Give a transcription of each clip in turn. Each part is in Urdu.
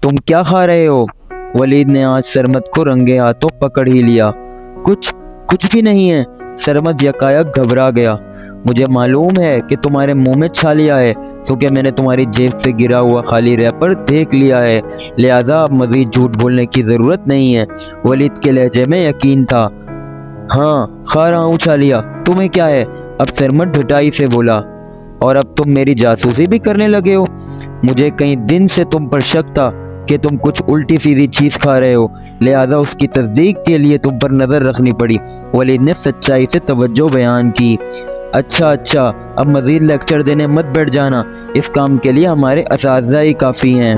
تم کیا کھا رہے ہو؟ ولید نے آج سرمد کو رنگے ہاتھوں پکڑ ہی لیا۔ کچھ بھی نہیں ہے۔ سرمد یکایک گھبرا گیا۔ مجھے معلوم ہے کہ تمہارے منہ میں چھالیا ہے، کیونکہ میں نے تمہاری جیب سے گرا ہوا خالی ریپر دیکھ لیا ہے، لہذا اب مزید جھوٹ بولنے کی ضرورت نہیں ہے۔ ولید کے لہجے میں یقین تھا۔ ہاں کھا رہا ہوں چھالیا، تمہیں کیا ہے؟ اب سرمد ڈھٹائی سے بولا۔ اور اب تم میری جاسوسی بھی کرنے لگے ہو؟ مجھے کئی دن سے تم پر شک تھا کہ تم کچھ الٹی سیدھی چیز کھا رہے ہو، لہذا اس کی تصدیق کے لیے تم پر نظر رکھنی پڑی۔ ولید نے سچائی سے توجہ بیان کی۔ اچھا اب مزید لیکچر دینے مت بیٹھ جانا، اس کام کے لیے ہمارے اساتذہ ہی کافی ہیں۔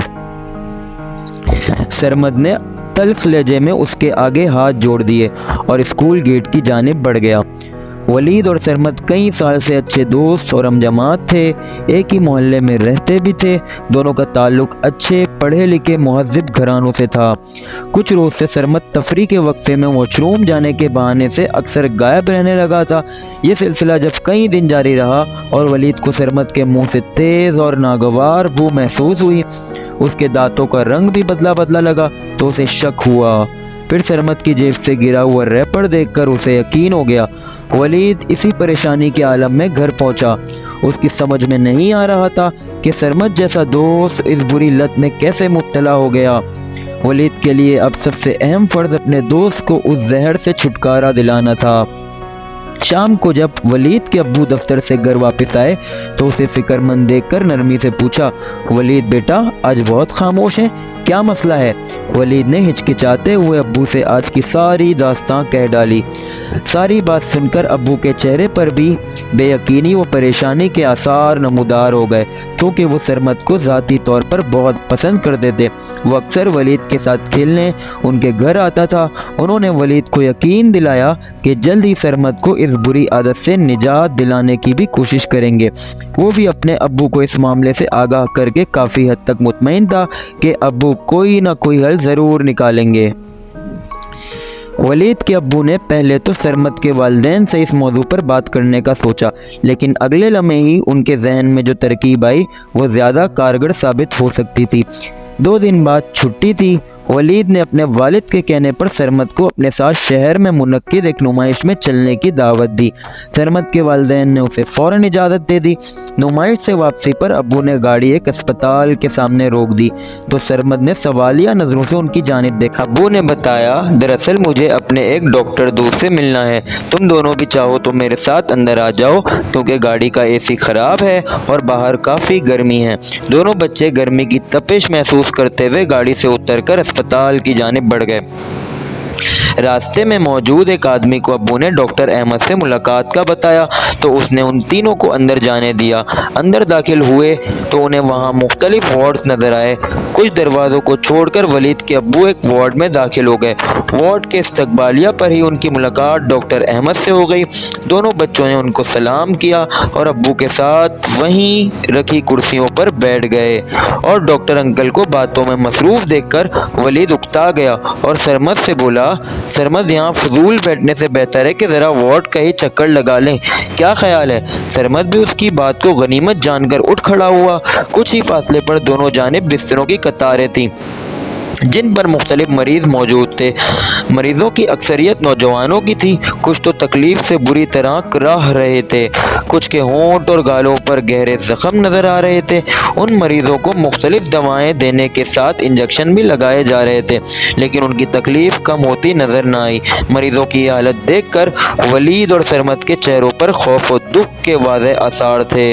سرمد نے تلخ لہجے میں اس کے آگے ہاتھ جوڑ دیے اور اسکول گیٹ کی جانب بڑھ گیا۔ ولید اور سرمد کئی سال سے اچھے دوست اور ہم جماعت تھے، ایک ہی محلے میں رہتے بھی تھے۔ دونوں کا تعلق اچھے پڑھے لکھے مہذب گھرانوں سے تھا۔ کچھ روز سے سرمد تفریح کے وقفے میں واش روم جانے کے بہانے سے اکثر غائب رہنے لگا تھا۔ یہ سلسلہ جب کئی دن جاری رہا اور ولید کو سرمد کے منہ سے تیز اور ناگوار بو محسوس ہوئی، اس کے دانتوں کا رنگ بھی بدلا لگا، تو اسے شک ہوا۔ پھر سرمد کی جیب سے گرا ہوا ریپر دیکھ کر اسے یقین ہو گیا۔ ولید اسی پریشانی کے عالم میں گھر پہنچا۔ اس کی سمجھ میں نہیں آ رہا تھا کہ سرمد جیسا دوست اس بری لت میں کیسے مبتلا ہو گیا۔ ولید کے لیے اب سب سے اہم فرض اپنے دوست کو اس زہر سے چھٹکارا دلانا تھا۔ شام کو جب ولید کے ابو دفتر سے گھر واپس آئے تو اسے فکر مند دیکھ کر نرمی سے پوچھا، ولید بیٹا آج بہت خاموش ہے، کیا مسئلہ ہے؟ ولید نے ہچکچاتے ہوئے ابو سے آج کی ساری داستان کہہ ڈالی۔ ساری بات سن کر ابو کے چہرے پر بھی بے یقینی و پریشانی کے آثار نمودار ہو گئے، کیونکہ وہ سرمد کو ذاتی طور پر بہت پسند کرتے تھے۔ وہ اکثر ولید کے ساتھ کھیلنے ان کے گھر آتا تھا۔ انہوں نے ولید کو یقین دلایا کہ جلد ہی سرمد کو اس بری عادت سے نجات دلانے کی بھی کوشش کریں گے۔ وہ بھی اپنے ابو کو اس معاملے سے آگاہ کر کے کافی حد تک مطمئن تھا کہ ابو کوئی نہ کوئی حل ضرور نکالیں گے۔ ولید کے ابو نے پہلے تو سرمد کے والدین سے اس موضوع پر بات کرنے کا سوچا، لیکن اگلے لمحے ہی ان کے ذہن میں جو ترکیب آئی وہ زیادہ کارگر ثابت ہو سکتی تھی۔ 2 دن بعد چھٹی تھی۔ ولید نے اپنے والد کے کہنے پر سرمد کو اپنے ساتھ شہر میں منعقد ایک نمائش میں چلنے کی دعوت دی۔ سرمد کے والدین نے اسے فوراً اجازت دے دی۔ نمائش سے واپسی پر ابو نے گاڑی ایک اسپتال کے سامنے روک دی تو سرمد نے سوالیہ نظروں سے ان کی جانب دیکھا۔ ابو نے بتایا، دراصل مجھے اپنے ایک ڈاکٹر دوست سے ملنا ہے، تم دونوں بھی چاہو تو میرے ساتھ اندر آ جاؤ، کیونکہ گاڑی کا اے سی خراب ہے اور باہر کافی گرمی ہے۔ دونوں بچے گرمی کی تپش محسوس کرتے ہوئے گاڑی سے اتر کر اسپتال کی جانب بڑھ گئے۔ راستے میں موجود ایک آدمی کو ابو نے ڈاکٹر احمد سے ملاقات کا بتایا تو اس نے ان تینوں کو اندر جانے دیا۔ اندر داخل ہوئے تو انہیں وہاں مختلف وارڈز نظر آئے۔ کچھ دروازوں کو چھوڑ کر ولید کے ابو ایک وارڈ میں داخل ہو گئے۔ وارڈ کے استقبالیہ پر ہی ان کی ملاقات ڈاکٹر احمد سے ہو گئی۔ دونوں بچوں نے ان کو سلام کیا اور ابو کے ساتھ وہیں رکھی کرسیوں پر بیٹھ گئے، اور ڈاکٹر انکل کو باتوں میں مصروف دیکھ کر ولید اکتا گیا اور سرمد سے بولا، سرمد یہاں فضول بیٹھنے سے بہتر ہے کہ ذرا وارڈ کا ہی چکر لگا لیں، کیا خیال ہے؟ سرمد بھی اس کی بات کو غنیمت جان کر اٹھ کھڑا ہوا۔ کچھ ہی فاصلے پر دونوں جانب بستروں کی قطاریں تھیں جن پر مختلف مریض موجود تھے۔ مریضوں کی اکثریت نوجوانوں کی تھی۔ کچھ تو تکلیف سے بری طرح کراہ رہے تھے، کچھ کے ہونٹ اور گالوں پر گہرے زخم نظر آ رہے تھے۔ ان مریضوں کو مختلف دوائیں دینے کے ساتھ انجیکشن بھی لگائے جا رہے تھے، لیکن ان کی تکلیف کم ہوتی نظر نہ آئی۔ مریضوں کی یہ حالت دیکھ کر ولید اور سرمد کے چہروں پر خوف و دکھ کے واضح آثار تھے۔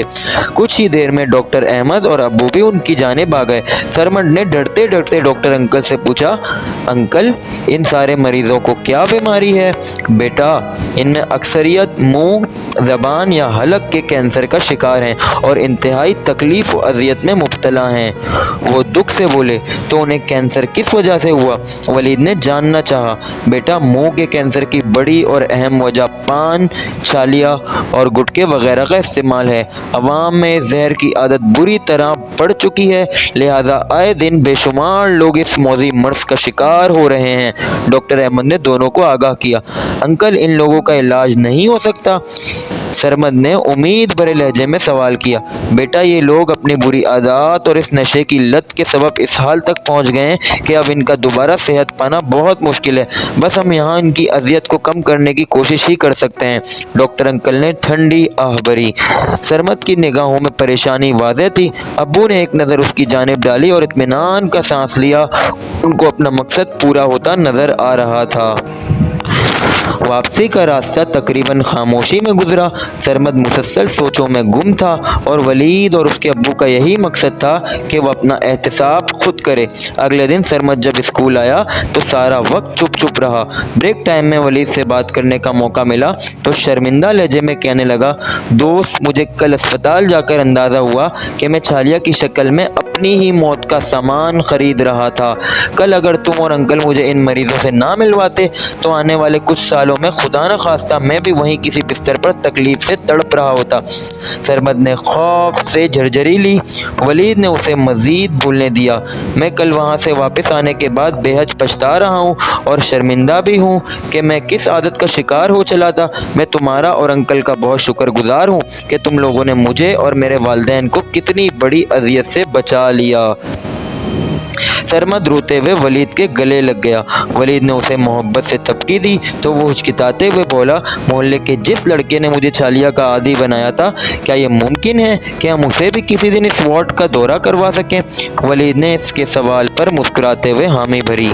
کچھ ہی دیر میں ڈاکٹر احمد اور ابو بھی ان کی جانب آ گئے۔ سرمد نے ڈرتے ڈرتے ڈاکٹر انکل سے پوچھا، انکل ان سارے مریضوں کو کیا بیماری ہے؟ بیٹا ان میں اکثریت منہ، زبان یا حلق کے کینسر کا شکار ہیں اور انتہائی تکلیف و اذیت میں مبتلا ہیں۔ وہ دکھ سے بولے، تو انہیں کینسر کس وجہ سے ہوا؟ ولید نے جاننا چاہا۔ بیٹا منہ کے کینسر کی بڑی اور اہم وجہ پان، چھالیا اور گٹکے وغیرہ کا استعمال ہے۔ عوام میں زہر کی عادت بری طرح بڑھ چکی ہے، لہذا آئے دن بے شمار لوگ اس موذی مرض کا شکار ہو رہے ہیں۔ ڈاکٹر احمد نے دونوں کو آگاہ کیا۔ انکل، ان لوگوں کا علاج نہیں ہو سکتا؟ سرمد نے امید بھرے لہجے میں سوال کیا۔ بیٹا، یہ لوگ اپنی بری عادات اور اس نشے کی لت کے سبب اس حال تک پہنچ گئے ہیں کہ اب ان کا دوبارہ صحت پانا بہت مشکل ہے۔ بس ہم یہاں ان کی اذیت کو کم کرنے کی کوشش ہی کر سکتے ہیں۔ ڈاکٹر انکل نے ٹھنڈی آہ بھری۔ سرمد کی نگاہوں میں پریشانی واضح تھی۔ ابو نے ایک نظر اس کی جانب ڈالی اور اطمینان کا سانس لیا۔ ان کو اپنا مقصد پورا ہوتا نظر آ رہا تھا۔ واپسی کا راستہ تقریباً خاموشی میں گزرا۔ سرمد مسلسل سوچوں میں گم تھا اور ولید اور اس کے ابو کا یہی مقصد تھا کہ وہ اپنا احتساب خود کرے۔ اگلے دن سرمد جب اسکول آیا تو سارا وقت چپ چپ رہا۔ بریک ٹائم میں ولید سے بات کرنے کا موقع ملا تو شرمندہ لہجے میں کہنے لگا، دوست، مجھے کل اسپتال جا کر اندازہ ہوا کہ میں چھالیا کی شکل میں اپنی ہی موت کا سامان خرید رہا تھا۔ کل اگر تم اور انکل مجھے ان مریضوں سے نہ ملواتے تو آنے والے کچھ سالوں میں خدا نہ خواستہ میں بھی وہیں کسی بستر پر تکلیف سے تڑپ رہا ہوتا۔ سرمد نے خوف سے جھرجھری لی۔ ولید نے اسے مزید بولنے دیا۔ میں کل وہاں سے واپس آنے کے بعد بے حد پچھتا رہا ہوں اور شرمندہ بھی ہوں کہ میں کس عادت کا شکار ہو چلا تھا۔ میں تمہارا اور انکل کا بہت شکر گزار ہوں کہ تم لوگوں نے مجھے اور میرے والدین کو کتنی بڑی اذیت سے بچا لیا۔ سرمد روتے ہوئے ولید کے گلے لگ گیا۔ ولید نے اسے محبت سے تھپکی دی تو وہ ہچکچاتے ہوئے بولا، محلے کے جس لڑکے نے مجھے چھالیا کا عادی بنایا تھا، کیا یہ ممکن ہے کہ ہم اسے بھی کسی دن اس وارڈ کا دورہ کروا سکیں؟ ولید نے اس کے سوال پر مسکراتے ہوئے حامی بھری۔